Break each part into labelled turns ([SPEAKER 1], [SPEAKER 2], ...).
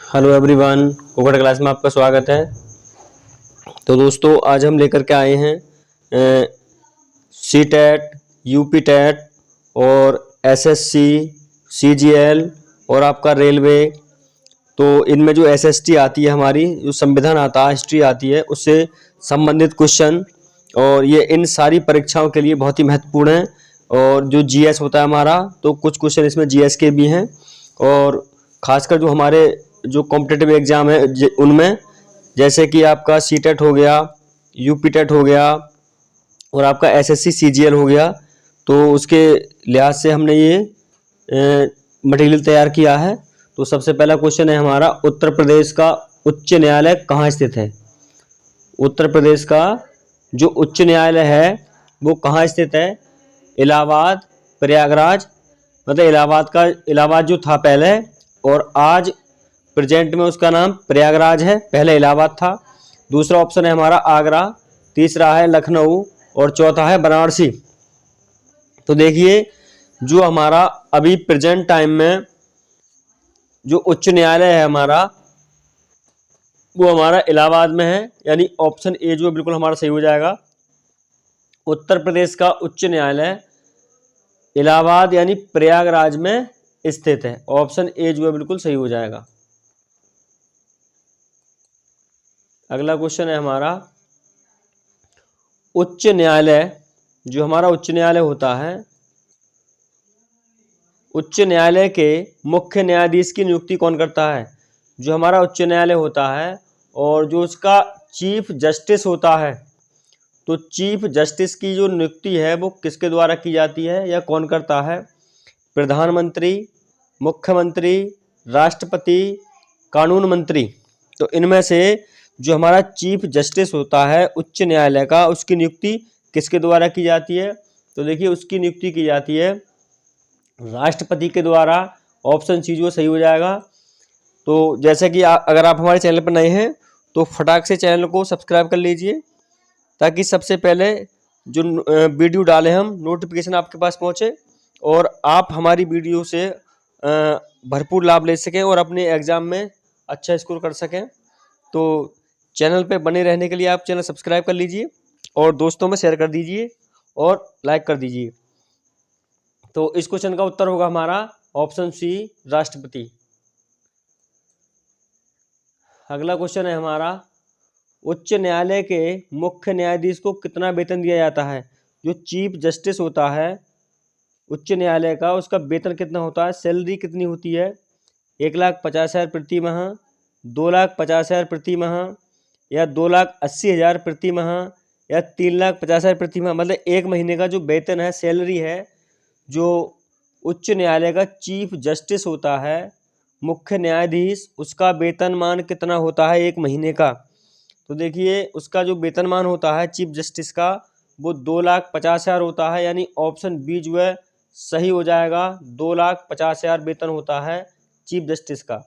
[SPEAKER 1] Hello everyone, कुकड़ class में आपका स्वागत है। तो दोस्तों, आज हम लेकर के आए हैं सी टेट, यूपी टेट और एसएससी, सीजीएल और आपका रेलवे। तो इनमें जो एसएसटी आती है, हमारी जो संविधान आता है, हिस्ट्री आती है, उससे संबंधित क्वेश्चन, और ये इन सारी परीक्षाओं के लिए बहुत ही महत्वपूर्ण है। और जो जीएस होता है हमारा, तो कुछ क्वेश्चन इसमें जीएस के भी हैं। और खासकर जो हमारे जो कॉम्पिटिटिव एग्जाम है उनमें, जैसे कि आपका सी टेट हो गया, यूपी टेट हो गया और आपका एसएससी सीजीएल हो गया, तो उसके लिहाज से हमने ये मटेरियल तैयार किया है। तो सबसे पहला क्वेश्चन है हमारा, उत्तर प्रदेश का उच्च न्यायालय कहाँ स्थित है? उत्तर प्रदेश का जो उच्च न्यायालय है वो कहाँ स्थित है? इलाहाबाद, प्रयागराज, मतलब इलाहाबाद जो था पहले, और आज प्रेजेंट में उसका नाम प्रयागराज है। पहले इलाहाबाद था। दूसरा ऑप्शन है हमारा आगरा, तीसरा है लखनऊ और चौथा है बनारसी। तो देखिए, जो हमारा अभी प्रेजेंट टाइम में जो उच्च न्यायालय है हमारा, वो हमारा इलाहाबाद में है, यानी ऑप्शन ए जो बिल्कुल हमारा सही हो जाएगा। उत्तर प्रदेश का उच्च न्यायालय इलाहाबाद यानी प्रयागराज में स्थित है। ऑप्शन ए जो है बिल्कुल सही हो जाएगा। अगला क्वेश्चन है हमारा, उच्च न्यायालय, जो हमारा उच्च न्यायालय होता है, उच्च न्यायालय के मुख्य न्यायाधीश की नियुक्ति कौन करता है? जो हमारा उच्च न्यायालय होता है और जो उसका चीफ जस्टिस होता है, तो चीफ जस्टिस की जो नियुक्ति है वो किसके द्वारा की जाती है या कौन करता है? प्रधानमंत्री, मुख्यमंत्री, राष्ट्रपति, कानून मंत्री। तो इनमें से जो हमारा चीफ जस्टिस होता है उच्च न्यायालय का, उसकी नियुक्ति किसके द्वारा की जाती है? तो देखिए, उसकी नियुक्ति की जाती है राष्ट्रपति के द्वारा। ऑप्शन सी जो सही हो जाएगा। तो जैसे कि अगर आप हमारे चैनल पर नए हैं तो फटाक से चैनल को सब्सक्राइब कर लीजिए, ताकि सबसे पहले जो वीडियो डालें हम, नोटिफिकेशन आपके पास पहुंचे और आप हमारी वीडियो से भरपूर लाभ ले सकें और अपने एग्ज़ाम में अच्छा स्कोर कर सकें। तो चैनल पे बने रहने के लिए आप चैनल सब्सक्राइब कर लीजिए और दोस्तों में शेयर कर दीजिए और लाइक कर दीजिए। तो इस क्वेश्चन का उत्तर होगा हमारा ऑप्शन सी, राष्ट्रपति। अगला क्वेश्चन है हमारा, उच्च न्यायालय के मुख्य न्यायाधीश को कितना वेतन दिया जाता है? जो चीफ जस्टिस होता है उच्च न्यायालय का, उसका वेतन कितना होता है? सैलरी कितनी होती है? 1,50,000 प्रति माह, 2,50,000 प्रति माह, या 2,80,000 प्रति माह, या 3,50,000 प्रति माह। मतलब एक महीने का जो वेतन है, सैलरी है, जो उच्च न्यायालय का चीफ जस्टिस होता है, मुख्य न्यायाधीश, उसका वेतनमान कितना होता है एक महीने का? तो देखिए, उसका जो वेतनमान होता है चीफ जस्टिस का, वो 2,50,000 होता है, यानी ऑप्शन बी जो है सही हो जाएगा। 2,50,000 वेतन होता है चीफ जस्टिस का।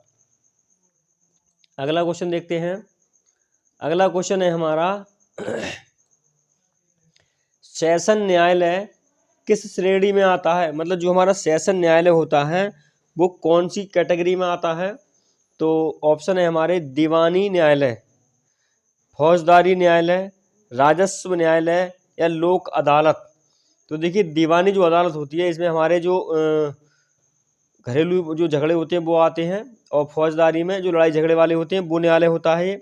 [SPEAKER 1] अगला क्वेश्चन देखते हैं। अगला क्वेश्चन है हमारा, सेशन न्यायालय किस श्रेणी में आता है? मतलब जो हमारा सेशन न्यायालय होता है वो कौन सी कैटेगरी में आता है? तो ऑप्शन है हमारे, दीवानी न्यायालय, फौजदारी न्यायालय, राजस्व न्यायालय, या लोक अदालत। तो देखिए, दीवानी जो अदालत होती है, इसमें हमारे जो घरेलू जो झगड़े होते हैं वो आते हैं, और फौजदारी में जो लड़ाई झगड़े वाले होते हैं वो न्यायालय होता है।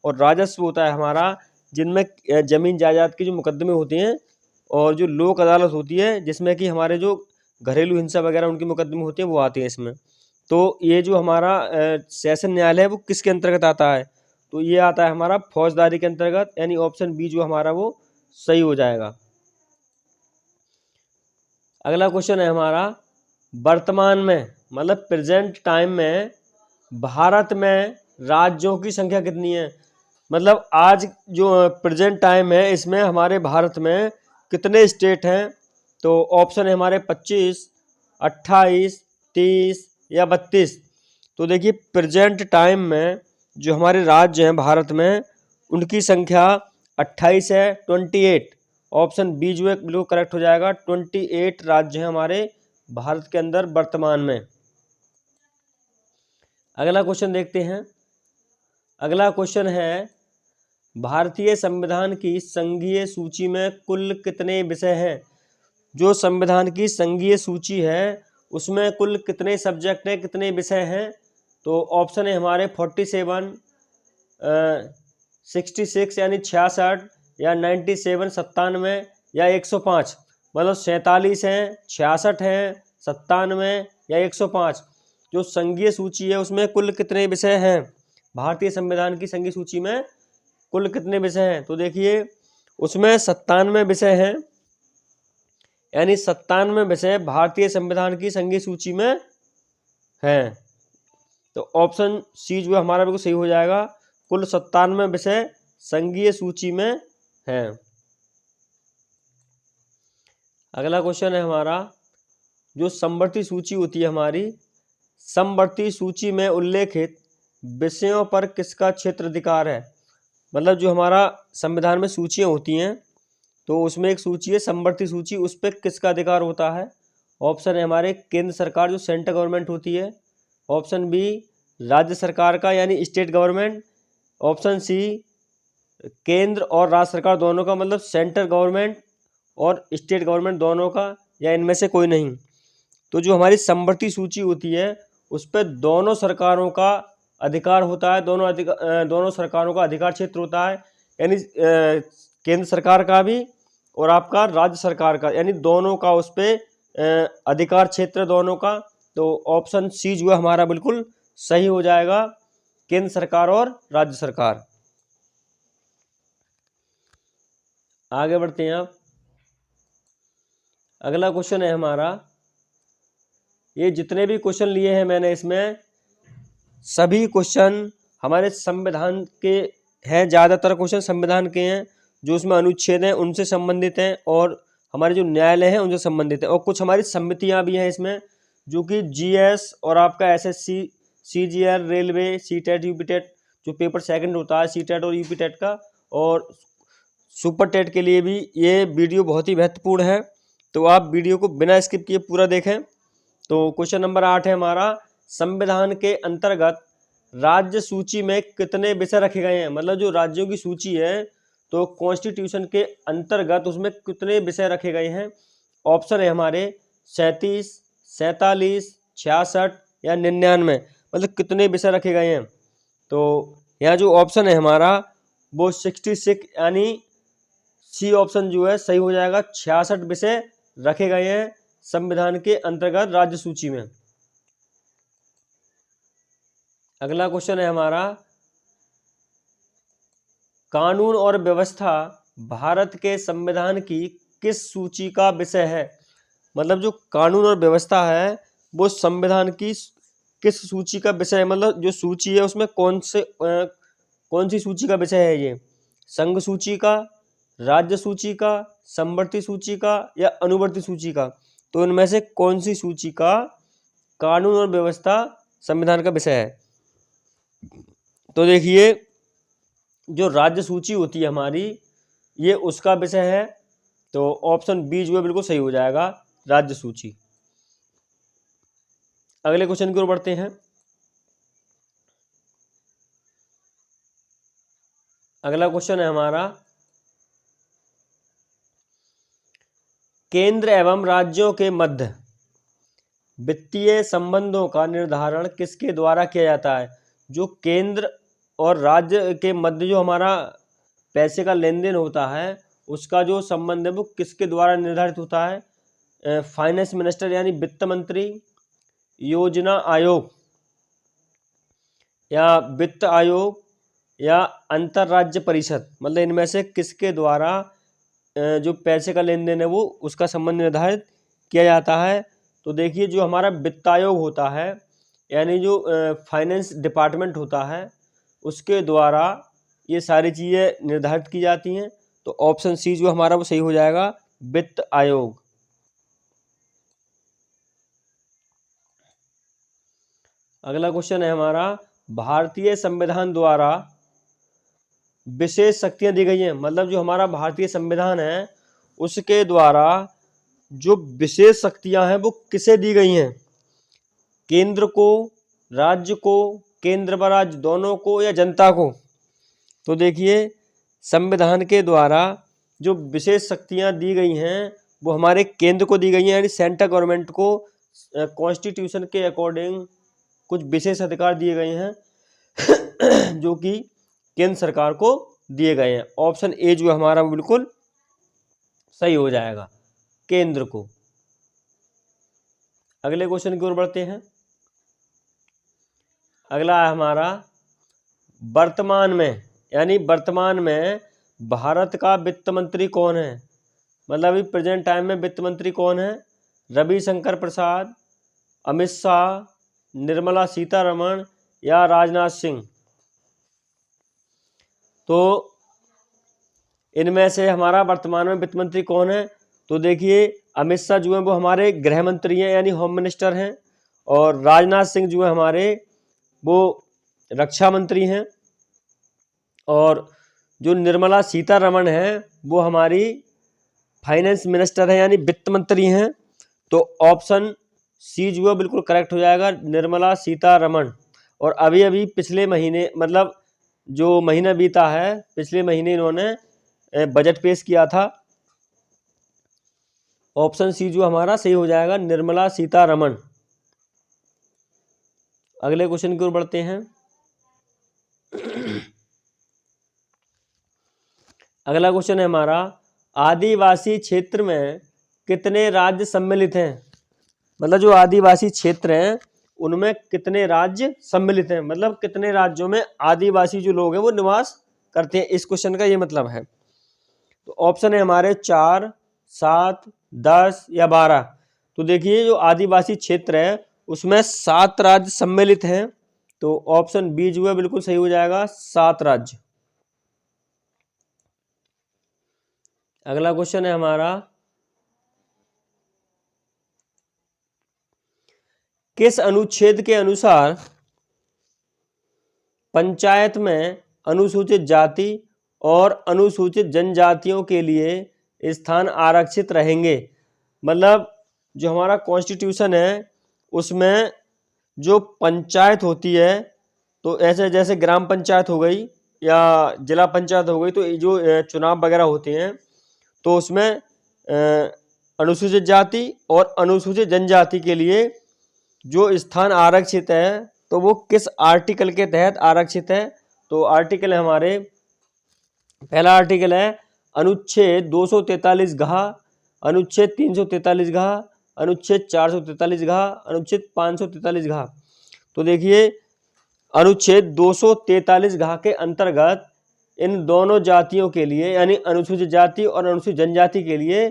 [SPEAKER 1] और राजस्व होता है हमारा, जिनमें जमीन जायदाद के जो मुकदमे होते हैं। और जो लोक अदालत होती है, जिसमें कि हमारे जो घरेलू हिंसा वगैरह उनके मुकदमे होते हैं वो आते हैं इसमें। तो ये जो हमारा सेशन न्यायालय है वो किसके अंतर्गत आता है? तो ये आता है हमारा फौजदारी के अंतर्गत, यानी ऑप्शन बी जो हमारा वो सही हो जाएगा। अगला क्वेश्चन है हमारा, वर्तमान में, मतलब प्रेजेंट टाइम में, भारत में राज्यों की संख्या कितनी है? मतलब आज जो प्रेजेंट टाइम है इसमें हमारे भारत में कितने स्टेट हैं? तो ऑप्शन है हमारे 25, 28, 30 या 32। तो देखिए, प्रेजेंट टाइम में जो हमारे राज्य हैं भारत में, उनकी संख्या 28 है, 28। ऑप्शन बी जो है बिल्कुल करेक्ट हो जाएगा। 28 राज्य हैं हमारे भारत के अंदर वर्तमान में। अगला क्वेश्चन देखते हैं। अगला क्वेश्चन है, भारतीय संविधान की संघीय सूची में कुल कितने विषय हैं? जो संविधान की संघीय सूची है उसमें कुल कितने सब्जेक्ट हैं, कितने विषय हैं? तो ऑप्शन है हमारे 47, 66 यानी 66, या 97 97, या 105। मतलब 47 हैं, 66 हैं, 97 या 105। जो संघीय सूची है उसमें कुल कितने विषय हैं? भारतीय संविधान की संघीय सूची में कुल कितने विषय हैं? तो देखिए उसमें 97 विषय हैं, यानी 97 विषय भारतीय संविधान की संघीय सूची में हैं। तो ऑप्शन सी जो है हमारा बिल्कुल सही हो जाएगा। कुल 97 विषय संघीय सूची में हैं। अगला क्वेश्चन है हमारा, जो समवर्ती सूची होती है हमारी, समवर्ती सूची में उल्लेखित विषयों पर किसका क्षेत्राधिकार है? मतलब जो हमारा संविधान में सूचियाँ होती हैं तो उसमें एक सूची है समवर्ती सूची, उस पर किसका अधिकार होता है? ऑप्शन है हमारे केंद्र सरकार, जो सेंट्रल गवर्नमेंट होती है। ऑप्शन बी राज्य सरकार का यानी स्टेट गवर्नमेंट। ऑप्शन सी केंद्र और राज्य सरकार दोनों का, मतलब सेंट्रल गवर्नमेंट और स्टेट गवर्नमेंट दोनों का, या इनमें से कोई नहीं। तो जो हमारी समवर्ती सूची होती है उस पर दोनों सरकारों का अधिकार होता है, दोनों सरकारों का अधिकार क्षेत्र होता है, यानी केंद्र सरकार का भी और आपका राज्य सरकार का, यानी दोनों का उस पर अधिकार क्षेत्र दोनों का। तो ऑप्शन सी जो है हमारा बिल्कुल सही हो जाएगा, केंद्र सरकार और राज्य सरकार। आगे बढ़ते हैं आप। अगला क्वेश्चन है हमारा, ये जितने भी क्वेश्चन लिए हैं मैंने इसमें सभी क्वेश्चन हमारे संविधान के हैं, ज़्यादातर क्वेश्चन संविधान के हैं। जो उसमें अनुच्छेद हैं उनसे संबंधित हैं और हमारे जो न्यायालय हैं उनसे संबंधित हैं, और कुछ हमारी समितियां भी हैं इसमें, जो कि जीएस और आपका SSC, CGL, railway, CTET, UPTET, जो पेपर सेकंड होता है सीटेट और यूपीटेट का, और सुपर टेट के लिए भी ये वीडियो बहुत ही महत्वपूर्ण है। तो आप वीडियो को बिना स्किप किए पूरा देखें। तो क्वेश्चन नंबर 8 है हमारा, संविधान के अंतर्गत राज्य सूची में कितने विषय रखे गए हैं? मतलब जो राज्यों की सूची है तो कॉन्स्टिट्यूशन के अंतर्गत उसमें कितने विषय रखे गए हैं? ऑप्शन है हमारे 37, 47, 66 या 99। मतलब कितने विषय रखे गए हैं? तो यहाँ जो ऑप्शन है हमारा वो 66, यानी सी ऑप्शन जो है सही हो जाएगा। 66 विषय रखे गए हैं संविधान के अंतर्गत राज्य सूची में। अगला क्वेश्चन है हमारा, कानून और व्यवस्था भारत के संविधान की किस सूची का विषय है? मतलब जो कानून और व्यवस्था है वो संविधान की किस सूची का विषय है? मतलब जो सूची है उसमें कौन सी सूची का विषय है? ये संघ सूची का, राज्य सूची का, समवर्ती सूची का या अनुवर्ती सूची का? तो इनमें से कौन सी सूची का कानून और व्यवस्था संविधान का विषय है? तो देखिए जो राज्य सूची होती है हमारी ये उसका विषय है। तो ऑप्शन बी जो है बिल्कुल सही हो जाएगा, राज्य सूची। अगले क्वेश्चन की ओर बढ़ते हैं। अगला क्वेश्चन है हमारा, केंद्र एवं राज्यों के मध्य वित्तीय संबंधों का निर्धारण किसके द्वारा किया जाता है? जो केंद्र और राज्य के मध्य जो हमारा पैसे का लेन देन होता है उसका जो संबंध है वो किसके द्वारा निर्धारित होता है? फाइनेंस मिनिस्टर यानी वित्त मंत्री, योजना आयोग या वित्त आयोग या अंतरराज्य परिषद। मतलब इनमें से किसके द्वारा जो पैसे का लेन देन है वो उसका संबंध निर्धारित किया जाता है? तो देखिए जो हमारा वित्त आयोग होता है यानी जो फाइनेंस डिपार्टमेंट होता है उसके द्वारा ये सारी चीज़ें निर्धारित की जाती हैं। तो ऑप्शन सी जो हमारा वो सही हो जाएगा, वित्त आयोग। अगला क्वेश्चन है हमारा, भारतीय संविधान द्वारा विशेष शक्तियां दी गई हैं। मतलब जो हमारा भारतीय संविधान है उसके द्वारा जो विशेष शक्तियां हैं वो किसे दी गई हैं? केंद्र को, राज्य को, केंद्र व राज्य दोनों को, या जनता को? तो देखिए, संविधान के द्वारा जो विशेष शक्तियां दी गई हैं वो हमारे केंद्र को दी गई हैं, यानी सेंट्रल गवर्नमेंट को कॉन्स्टिट्यूशन के अकॉर्डिंग कुछ विशेष अधिकार दिए गए हैं जो कि केंद्र सरकार को दिए गए हैं। ऑप्शन ए जो हमारा बिल्कुल सही हो जाएगा, केंद्र को। अगले क्वेश्चन की ओर बढ़ते हैं। अगला है हमारा, वर्तमान में, यानी वर्तमान में भारत का वित्त मंत्री कौन है? मतलब अभी प्रेजेंट टाइम में वित्त मंत्री कौन है? रविशंकर प्रसाद, अमित शाह, निर्मला सीतारमण या राजनाथ सिंह? तो इनमें से हमारा वर्तमान में वित्त मंत्री कौन है? तो देखिए, अमित शाह जो है वो हमारे गृह मंत्री हैं, यानी होम मिनिस्टर हैं, और राजनाथ सिंह जो है हमारे वो रक्षा मंत्री हैं, और जो निर्मला सीतारमण है वो हमारी फाइनेंस मिनिस्टर है, यानी वित्त मंत्री हैं। तो ऑप्शन सी जो है बिल्कुल करेक्ट हो जाएगा, निर्मला सीतारमण। और अभी अभी पिछले महीने, मतलब जो महीना बीता है, पिछले महीने इन्होंने बजट पेश किया था। ऑप्शन सी जो हमारा सही हो जाएगा, निर्मला सीतारमण। अगले क्वेश्चन की ओर बढ़ते हैं। अगला क्वेश्चन है हमारा, आदिवासी क्षेत्र में कितने राज्य सम्मिलित हैं? मतलब जो आदिवासी क्षेत्र हैं उनमें कितने राज्य सम्मिलित हैं, मतलब कितने राज्यों में आदिवासी जो लोग हैं वो निवास करते हैं, इस क्वेश्चन का ये मतलब है। तो ऑप्शन है हमारे 4, 7, 10 या 12। तो देखिए, जो आदिवासी क्षेत्र है उसमें 7 राज्य सम्मिलित हैं। तो ऑप्शन बी जो है बिल्कुल सही हो जाएगा, 7 राज्य। अगला क्वेश्चन है हमारा, किस अनुच्छेद के अनुसार पंचायत में अनुसूचित जाति और अनुसूचित जनजातियों के लिए स्थान आरक्षित रहेंगे? मतलब जो हमारा कॉन्स्टिट्यूशन है उसमें जो पंचायत होती है, तो ऐसे जैसे ग्राम पंचायत हो गई या जिला पंचायत हो गई, तो जो चुनाव वगैरह होते हैं तो उसमें अनुसूचित जाति और अनुसूचित जनजाति के लिए जो स्थान आरक्षित है तो वो किस आर्टिकल के तहत आरक्षित है? तो आर्टिकल है हमारे, पहला आर्टिकल है अनुच्छेद 243 घ, अनुच्छेद 343 घ, अनुच्छेद 443 घ, अनुच्छेद 543 घ। तो देखिए, अनुच्छेद 243 घ के अंतर्गत इन दोनों जातियों के लिए, यानी अनुसूचित जाति और अनुसूचित जनजाति के लिए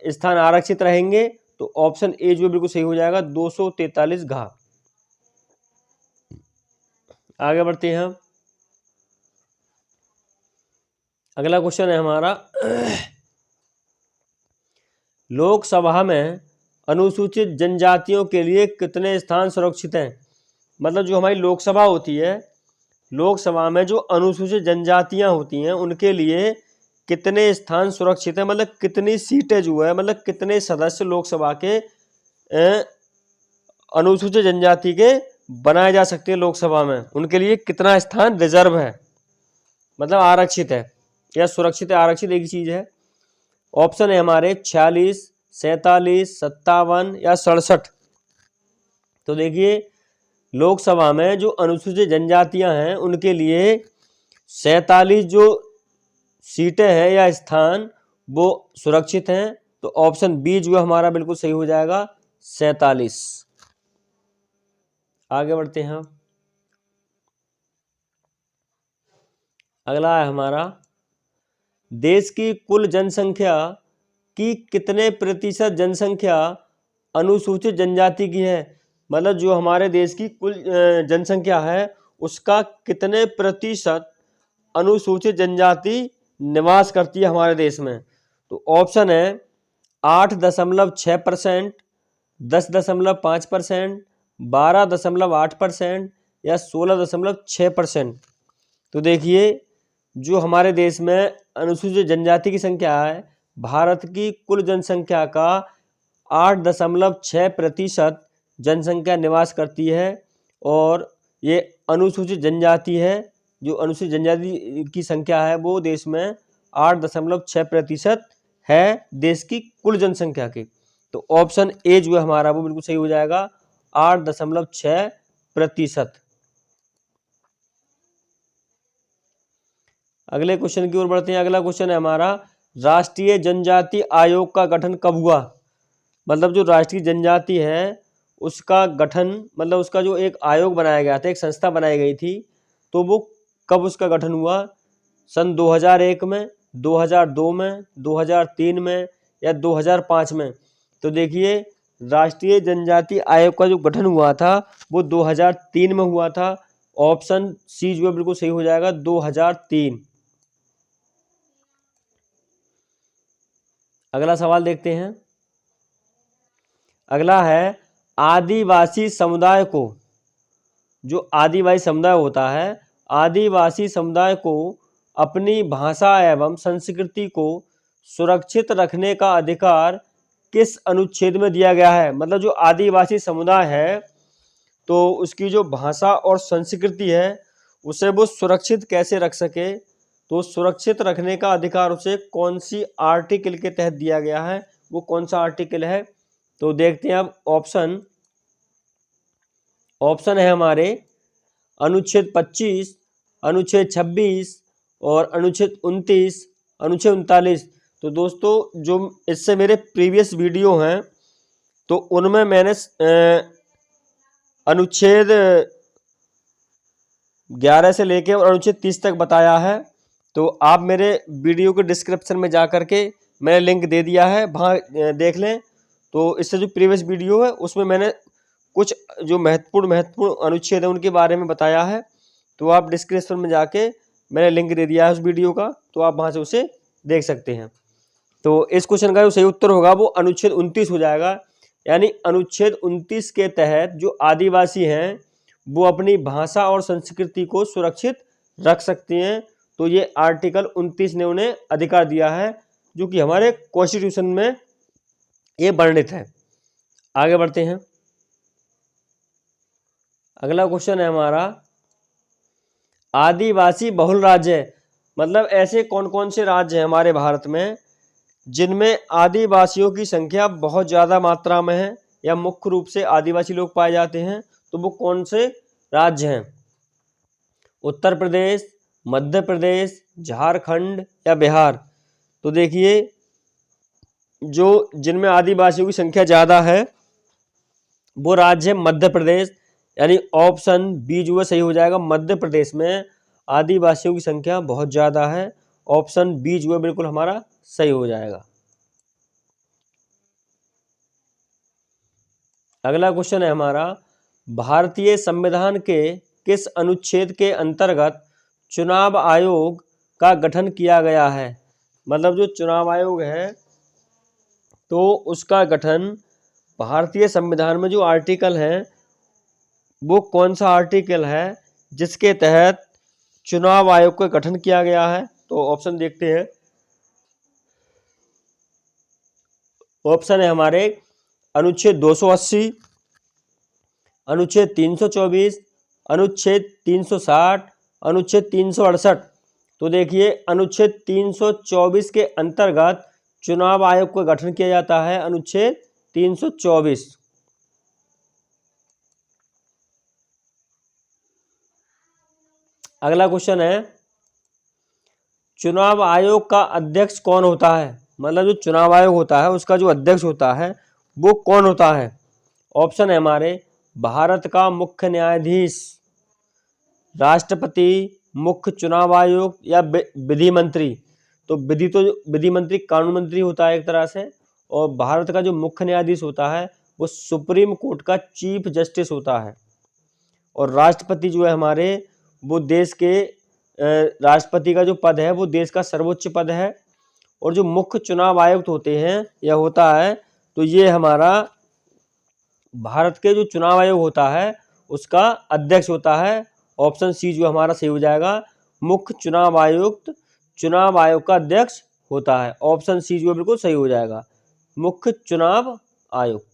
[SPEAKER 1] स्थान आरक्षित रहेंगे। तो ऑप्शन ए जो बिल्कुल सही हो जाएगा, 243 घ। आगे बढ़ते हैं हम। अगला क्वेश्चन है हमारा, लोकसभा में अनुसूचित जनजातियों के लिए कितने स्थान सुरक्षित हैं? मतलब जो हमारी लोकसभा होती है, लोकसभा में जो अनुसूचित जनजातियां होती हैं उनके लिए कितने स्थान सुरक्षित हैं, मतलब कितनी सीटें जो है, मतलब कितने सदस्य लोकसभा के अनुसूचित जनजाति के बनाए जा सकते हैं लोकसभा में, उनके लिए कितना स्थान रिजर्व है, मतलब आरक्षित है या सुरक्षित है, आरक्षित एक ही चीज है। ऑप्शन है हमारे 46, 47, 57 या 67। तो देखिए, लोकसभा में जो अनुसूचित जनजातियां हैं उनके लिए 47 जो सीटें हैं या स्थान वो सुरक्षित हैं। तो ऑप्शन बी जो है हमारा बिल्कुल सही हो जाएगा, 47। आगे बढ़ते हैं। अगला है हमारा, देश की कुल जनसंख्या की कितने प्रतिशत जनसंख्या अनुसूचित जनजाति की है? मतलब जो हमारे देश की कुल जनसंख्या है उसका कितने प्रतिशत अनुसूचित जनजाति निवास करती है हमारे देश में? तो ऑप्शन है 8.6%, 10.5%, 12.8% या 16.6%। तो देखिए, जो हमारे देश में अनुसूचित जनजाति की संख्या है, भारत की कुल जनसंख्या का 8.6% जनसंख्या निवास करती है और ये अनुसूचित जनजाति है। जो अनुसूचित जनजाति की संख्या है वो देश में 8.6% है देश की कुल जनसंख्या की। तो ऑप्शन ए जो है हमारा वो बिल्कुल सही हो जाएगा, 8.6%। अगले क्वेश्चन की ओर बढ़ते हैं। अगला क्वेश्चन है हमारा, राष्ट्रीय जनजाति आयोग का गठन कब हुआ? मतलब जो राष्ट्रीय जनजाति है उसका गठन, मतलब उसका जो एक आयोग बनाया गया था, एक संस्था बनाई गई थी, तो वो कब उसका गठन हुआ? सन 2001 में, 2002 में, 2003 में या 2005 में? तो देखिए, राष्ट्रीय जनजाति आयोग का जो गठन हुआ था वो 2003 में हुआ था। ऑप्शन सी जो है बिल्कुल सही हो जाएगा, 2003। अगला सवाल देखते हैं। अगला है, आदिवासी समुदाय को, जो आदिवासी समुदाय होता है, आदिवासी समुदाय को अपनी भाषा एवं संस्कृति को सुरक्षित रखने का अधिकार किस अनुच्छेद में दिया गया है? मतलब जो आदिवासी समुदाय है तो उसकी जो भाषा और संस्कृति है उसे वो सुरक्षित कैसे रख सके, तो सुरक्षित रखने का अधिकार उसे कौन सी आर्टिकल के तहत दिया गया है? वो कौन सा आर्टिकल है? तो देखते हैं अब ऑप्शन है हमारे अनुच्छेद 25, अनुच्छेद 26 और अनुच्छेद 29, अनुच्छेद 39। तो दोस्तों जो इससे मेरे प्रीवियस वीडियो हैं तो उनमें मैंने अनुच्छेद 11 से लेके और अनुच्छेद 30 तक बताया है। तो आप मेरे वीडियो के डिस्क्रिप्शन में जा करके मैंने लिंक दे दिया है, वहाँ देख लें। तो इससे जो प्रीवियस वीडियो है उसमें मैंने कुछ जो महत्वपूर्ण अनुच्छेद है उनके बारे में बताया है। तो आप डिस्क्रिप्शन में जाके मैंने लिंक दे दिया है उस वीडियो का, तो आप वहाँ से उसे देख सकते हैं। तो इस क्वेश्चन का जो सही उत्तर होगा वो अनुच्छेद 29 हो जाएगा। यानी अनुच्छेद 29 के तहत जो आदिवासी हैं वो अपनी भाषा और संस्कृति को सुरक्षित रख सकते हैं। तो ये आर्टिकल 29 ने उन्हें अधिकार दिया है, जो कि हमारे कॉन्स्टिट्यूशन में ये वर्णित है। आगे बढ़ते हैं। अगला क्वेश्चन है हमारा, आदिवासी बहुल राज्य, मतलब ऐसे कौन कौन से राज्य हैं हमारे भारत में जिनमें आदिवासियों की संख्या बहुत ज़्यादा मात्रा में है या मुख्य रूप से आदिवासी लोग पाए जाते हैं? तो वो कौन से राज्य हैं? उत्तर प्रदेश, मध्य प्रदेश, झारखंड या बिहार? तो देखिए, जो जिनमें आदिवासियों की संख्या ज़्यादा है वो राज्य है मध्य प्रदेश। यानी ऑप्शन बी जो है सही हो जाएगा, मध्य प्रदेश में आदिवासियों की संख्या बहुत ज़्यादा है। ऑप्शन बी जो है बिल्कुल हमारा सही हो जाएगा। अगला क्वेश्चन है हमारा, भारतीय संविधान के किस अनुच्छेद के अंतर्गत चुनाव आयोग का गठन किया गया है? मतलब जो चुनाव आयोग है तो उसका गठन भारतीय संविधान में जो आर्टिकल है वो कौन सा आर्टिकल है जिसके तहत चुनाव आयोग का गठन किया गया है? तो ऑप्शन देखते हैं। ऑप्शन है हमारे अनुच्छेद 280, अनुच्छेद 324, अनुच्छेद 360, अनुच्छेद 368। तो देखिए, अनुच्छेद 324 के अंतर्गत चुनाव आयोग का गठन किया जाता है, अनुच्छेद 324। अगला क्वेश्चन है, चुनाव आयोग का अध्यक्ष कौन होता है? मतलब जो चुनाव आयोग होता है उसका जो अध्यक्ष होता है वो कौन होता है? ऑप्शन है हमारे भारत का मुख्य न्यायाधीश, राष्ट्रपति, मुख्य चुनाव आयोग या विधि मंत्री। तो विधि मंत्री कानून मंत्री होता है एक तरह से, और भारत का जो मुख्य न्यायाधीश होता है वो सुप्रीम कोर्ट का चीफ जस्टिस होता है। और राष्ट्रपति जो है हमारे वो देश के राष्ट्रपति का जो पद है वो देश का सर्वोच्च पद है। और जो मुख्य चुनाव आयुक्त होते हैं यह होता है, तो ये हमारा भारत के जो चुनाव आयोग होता है उसका अध्यक्ष होता है। ऑप्शन सी जो हमारा सही हो जाएगा, मुख्य चुनाव आयुक्त चुनाव आयोग का अध्यक्ष होता है। ऑप्शन सी जो बिल्कुल सही हो जाएगा, मुख्य चुनाव आयुक्त।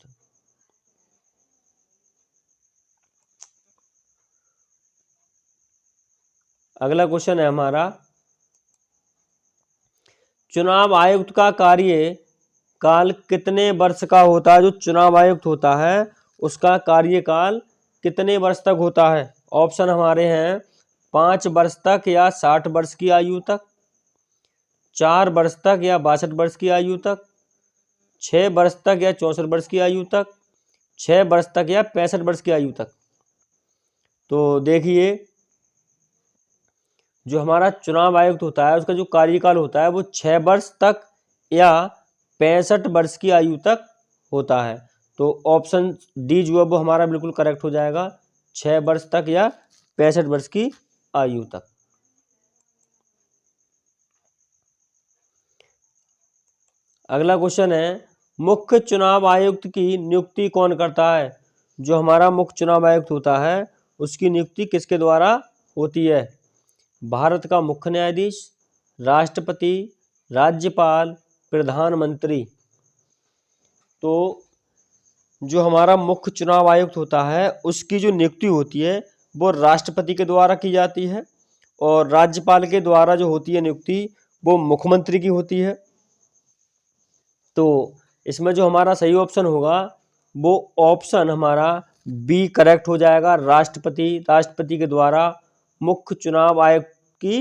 [SPEAKER 1] अगला क्वेश्चन है हमारा, चुनाव आयुक्त का कार्यकाल कितने वर्ष का होता है? जो चुनाव आयुक्त होता है उसका कार्यकाल कितने वर्ष तक होता है? ऑप्शन हमारे हैं 5 वर्ष तक या 60 वर्ष की आयु तक, 4 वर्ष तक या 62 वर्ष की आयु तक, 6 वर्ष तक या 64 वर्ष की आयु तक, 6 वर्ष तक या 65 वर्ष की आयु तक। तो देखिए, जो हमारा चुनाव आयुक्त होता है उसका जो कार्यकाल होता है वो 6 वर्ष तक या 65 वर्ष की आयु तक होता है। तो ऑप्शन डी जो है वो हमारा बिल्कुल करेक्ट हो जाएगा, 6 वर्ष तक या 65 वर्ष की आयु तक। अगला क्वेश्चन है, मुख्य चुनाव आयुक्त की नियुक्ति कौन करता है? जो हमारा मुख्य चुनाव आयुक्त होता है उसकी नियुक्ति किसके द्वारा होती है? भारत का मुख्य न्यायाधीश, राष्ट्रपति, राज्यपाल, प्रधानमंत्री। तो जो हमारा मुख्य चुनाव आयुक्त होता है उसकी जो नियुक्ति होती है वो राष्ट्रपति के द्वारा की जाती है, और राज्यपाल के द्वारा जो होती है नियुक्ति वो मुख्यमंत्री की होती है। तो इसमें जो हमारा सही ऑप्शन होगा वो ऑप्शन हमारा बी करेक्ट हो जाएगा, राष्ट्रपति के द्वारा मुख्य चुनाव आयुक्त की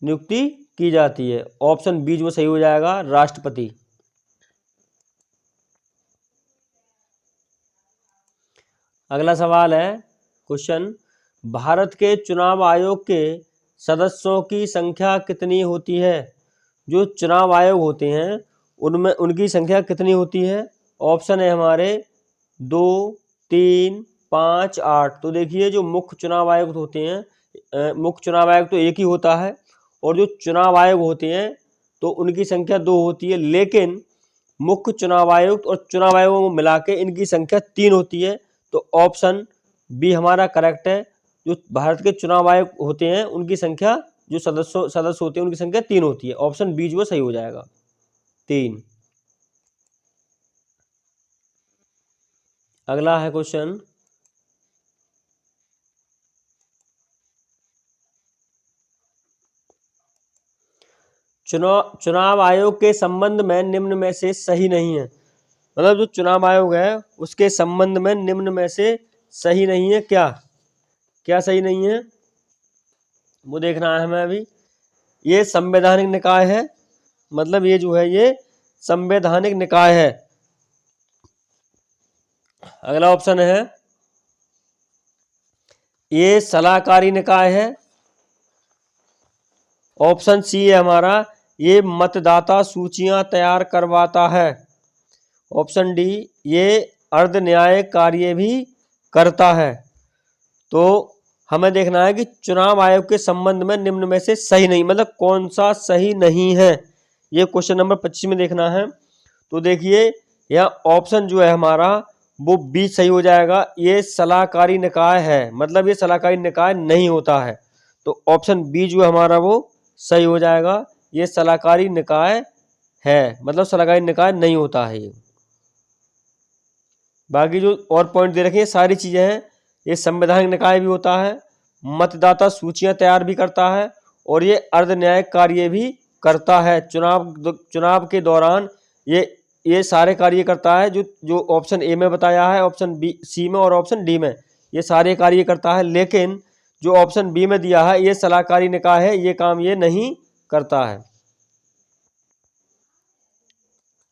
[SPEAKER 1] नियुक्ति की जाती है। ऑप्शन बी जो सही हो जाएगा, राष्ट्रपति। अगला सवाल है क्वेश्चन, भारत के चुनाव आयोग के सदस्यों की संख्या कितनी होती है? जो चुनाव आयोग होते हैं उनमें उनकी संख्या कितनी होती है? ऑप्शन है हमारे 2, 3, 5, 8। तो देखिए, जो मुख्य चुनाव आयुक्त होते हैं, मुख्य चुनाव आयुक्त तो एक ही होता है, और जो चुनाव आयोग होते हैं तो उनकी संख्या 2 होती है, लेकिन मुख्य चुनाव आयुक्त और चुनाव आयोग को मिला के इनकी संख्या 3 होती है। तो ऑप्शन बी हमारा करेक्ट है। जो भारत के चुनाव आयोग होते हैं उनकी संख्या, जो सदस्य होते हैं उनकी संख्या 3 होती है। ऑप्शन बी जो सही हो जाएगा, 3। अगला है क्वेश्चन, चुनाव आयोग के संबंध में निम्न में से सही नहीं है। मतलब जो चुनाव आयोग है उसके संबंध में निम्न में से सही नहीं है। क्या सही नहीं है वो देखना है हमें अभी। ये संवैधानिक निकाय है, मतलब ये जो है ये संवैधानिक निकाय है। अगला ऑप्शन है ये सलाहकारी निकाय है। ऑप्शन सी है हमारा ये मतदाता सूचियां तैयार करवाता है। ऑप्शन डी ये अर्ध न्यायिक कार्य भी करता है। तो हमें देखना है कि चुनाव आयोग के संबंध में निम्न में से सही नहीं, मतलब कौन सा सही नहीं है, ये क्वेश्चन नंबर 25 में देखना है। तो देखिए, यह ऑप्शन जो है हमारा वो बी सही हो जाएगा, ये सलाहकारी निकाय है, मतलब ये सलाहकारी निकाय नहीं होता है। तो ऑप्शन बी जो है हमारा वो सही हो जाएगा, ये सलाहकारी निकाय है, मतलब सलाहकारी निकाय नहीं होता है ये। बाकी जो और पॉइंट दे रखे हैं सारी चीजें हैं, ये संवैधानिक निकाय भी होता है, मतदाता सूचियां तैयार भी करता है, और ये अर्ध न्यायिक कार्य भी करता है। चुनाव के दौरान ये सारे कार्य करता है जो ऑप्शन ए में बताया है, ऑप्शन बी सी में और ऑप्शन डी में, ये सारे कार्य करता है। लेकिन जो ऑप्शन बी में दिया है ये सलाहकारी निकाय है, ये काम ये नहीं करता है।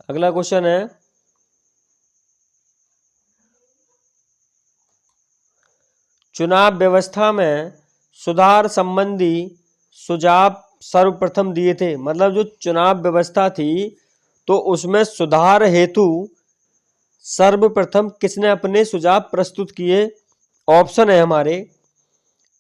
[SPEAKER 1] अगला क्वेश्चन है, चुनाव व्यवस्था में सुधार संबंधी सुझाव सर्वप्रथम दिए थे। मतलब जो चुनाव व्यवस्था थी तो उसमें सुधार हेतु सर्वप्रथम किसने अपने सुझाव प्रस्तुत किए? ऑप्शन है हमारे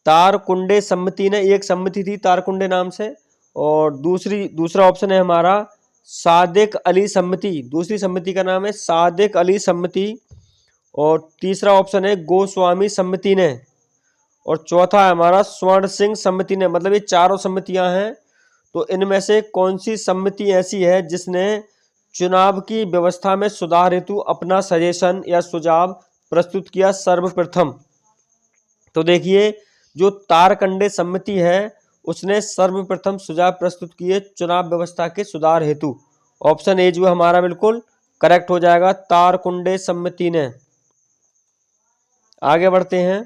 [SPEAKER 1] तारकुंडे समिति ने, एक समिति थी तारकुंडे नाम से, और दूसरा ऑप्शन है हमारा सादिक अली समिति, दूसरी समिति का नाम है सादिक अली समिति, और तीसरा ऑप्शन है गोस्वामी समिति ने, और चौथा है हमारा स्वर्ण सिंह समिति ने। मतलब ये चारों समितियां हैं। तो इनमें से कौन सी समिति ऐसी है जिसने चुनाव की व्यवस्था में सुधार हेतु अपना सजेशन या सुझाव प्रस्तुत किया सर्वप्रथम? तो देखिए, जो तारकंडे समिति है उसने सर्वप्रथम सुझाव प्रस्तुत किए चुनाव व्यवस्था के सुधार हेतु। ऑप्शन ए जो हमारा बिल्कुल करेक्ट हो जाएगा, तारकुंडे समिति ने। आगे बढ़ते हैं।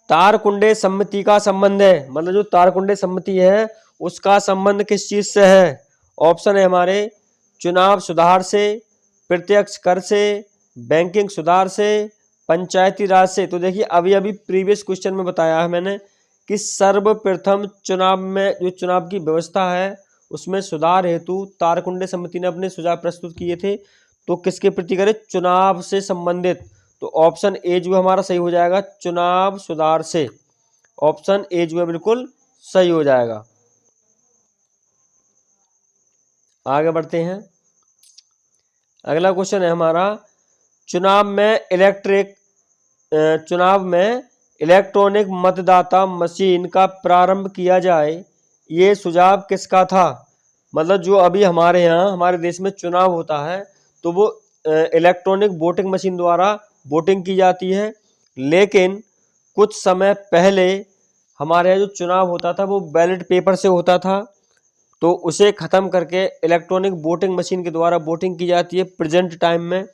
[SPEAKER 1] तारकुंडे समिति का संबंध है, मतलब जो तारकुंडे समिति है उसका संबंध किस चीज से है? ऑप्शन है हमारे चुनाव सुधार से, प्रत्यक्ष कर से, बैंकिंग सुधार से, पंचायती राज से। तो देखिए अभी अभी प्रीवियस क्वेश्चन में बताया है मैंने कि सर्वप्रथम चुनाव में जो चुनाव की व्यवस्था है उसमें सुधार हेतु तारकुंडे समिति ने अपने सुझाव प्रस्तुत किए थे। तो किसके प्रति करें? चुनाव से संबंधित। तो ऑप्शन ए जो हमारा सही हो जाएगा, चुनाव सुधार से। ऑप्शन ए जो है बिल्कुल सही हो जाएगा। आगे बढ़ते हैं। अगला क्वेश्चन है हमारा चुनाव में इलेक्ट्रॉनिक मतदाता मशीन का प्रारंभ किया जाए, ये सुझाव किसका था? मतलब जो अभी हमारे यहाँ हमारे देश में चुनाव होता है तो वो इलेक्ट्रॉनिक वोटिंग मशीन द्वारा वोटिंग की जाती है, लेकिन कुछ समय पहले हमारे यहाँ जो चुनाव होता था वो बैलेट पेपर से होता था, तो उसे ख़त्म करके इलेक्ट्रॉनिक वोटिंग मशीन के द्वारा वोटिंग की जाती है प्रेजेंट टाइम में।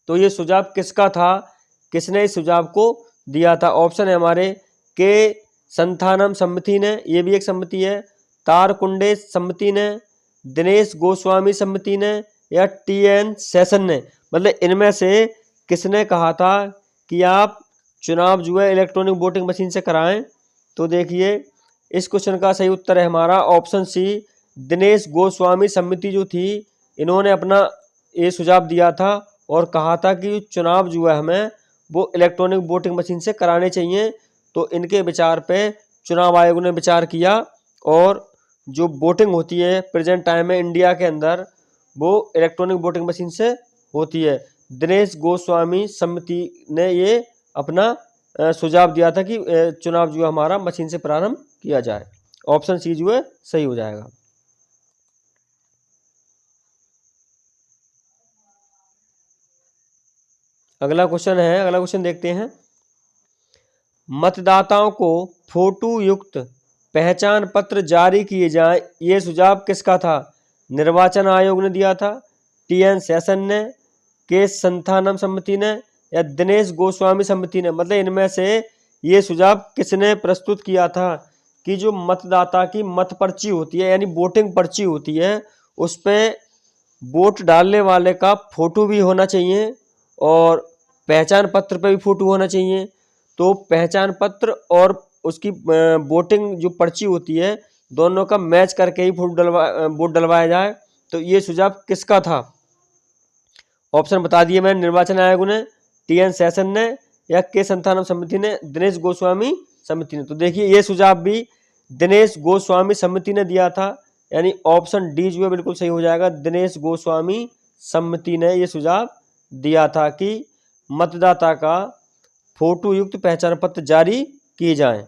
[SPEAKER 1] तो ये सुझाव किसका था? किसने इस सुझाव को दिया था? ऑप्शन है हमारे के संथानम समिति ने, ये भी एक समिति है, तारकुंडे समिति ने, दिनेश गोस्वामी समिति ने, या टी.एन. सेशन ने। मतलब इनमें से किसने कहा था कि आप चुनाव जो है इलेक्ट्रॉनिक वोटिंग मशीन से कराएं? तो देखिए इस क्वेश्चन का सही उत्तर है हमारा ऑप्शन सी, दिनेश गोस्वामी समिति जो थी इन्होंने अपना ये सुझाव दिया था और कहा था कि चुनाव जो है हमें वो इलेक्ट्रॉनिक वोटिंग मशीन से कराने चाहिए। तो इनके विचार पे चुनाव आयोग ने विचार किया और जो वोटिंग होती है प्रेजेंट टाइम में इंडिया के अंदर वो इलेक्ट्रॉनिक वोटिंग मशीन से होती है। दिनेश गोस्वामी समिति ने ये अपना सुझाव दिया था कि चुनाव जो है हमारा मशीन से प्रारंभ किया जाए। ऑप्शन सी जो है सही हो जाएगा। अगला क्वेश्चन देखते हैं। मतदाताओं को फोटो युक्त पहचान पत्र जारी किए जाए, ये सुझाव किसका था? निर्वाचन आयोग ने दिया था, टी.एन. सेशन ने, के संथानम समिति ने, या दिनेश गोस्वामी समिति ने। मतलब इनमें से ये सुझाव किसने प्रस्तुत किया था कि जो मतदाता की मत पर्ची होती है यानी वोटिंग पर्ची होती है उस पर वोट डालने वाले का फोटो भी होना चाहिए और पहचान पत्र पे भी फोटो होना चाहिए। तो पहचान पत्र और उसकी वोटिंग जो पर्ची होती है दोनों का मैच करके ही वोट डलवाया जाए। तो ये सुझाव किसका था? ऑप्शन बता दिए मैंने, निर्वाचन आयोग ने, टी.एन. सेशन ने, या के संथानम समिति ने, दिनेश गोस्वामी समिति ने। तो देखिए ये सुझाव भी दिनेश गोस्वामी समिति ने दिया था, यानी ऑप्शन डी जो है बिल्कुल सही हो जाएगा। दिनेश गोस्वामी समिति ने ये सुझाव दिया था कि मतदाता का फोटो युक्त पहचान पत्र जारी किए जाएं।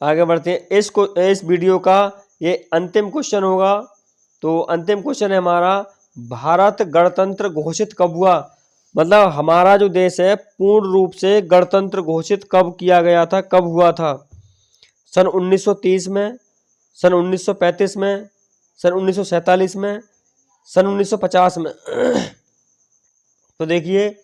[SPEAKER 1] आगे बढ़ते हैं। इस वीडियो का ये अंतिम क्वेश्चन होगा। तो अंतिम क्वेश्चन है हमारा, भारत गणतंत्र घोषित कब हुआ? मतलब हमारा जो देश है पूर्ण रूप से गणतंत्र घोषित कब किया गया था, कब हुआ था? सन 1930 में, सन 1935 में, सन 1947 में, सन 1950 में। तो देखिए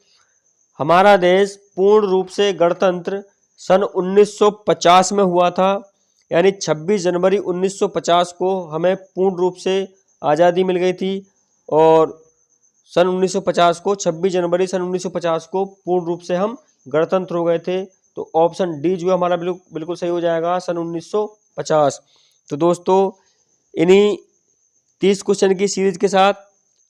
[SPEAKER 1] हमारा देश पूर्ण रूप से गणतंत्र सन 1950 में हुआ था, यानी 26 जनवरी 1950 को हमें पूर्ण रूप से आज़ादी मिल गई थी और सन 1950 को 26 जनवरी सन 1950 को पूर्ण रूप से हम गणतंत्र हो गए थे। तो ऑप्शन डी जो है हमारा बिल्कुल सही हो जाएगा, सन 1950। तो दोस्तों इन्हीं 30 क्वेश्चन की सीरीज के साथ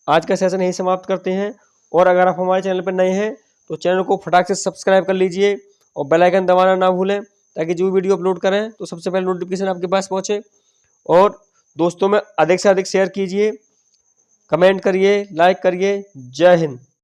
[SPEAKER 1] आज का सेशन यही समाप्त करते हैं। और अगर आप हमारे चैनल पर नए हैं तो चैनल को फटाक से सब्सक्राइब कर लीजिए और बेल आइकन दबाना ना भूलें, ताकि जो वीडियो अपलोड करें तो सबसे पहले नोटिफिकेशन आपके पास पहुंचे। और दोस्तों में अधिक से अधिक शेयर कीजिए, कमेंट करिए, लाइक करिए। जय हिंद।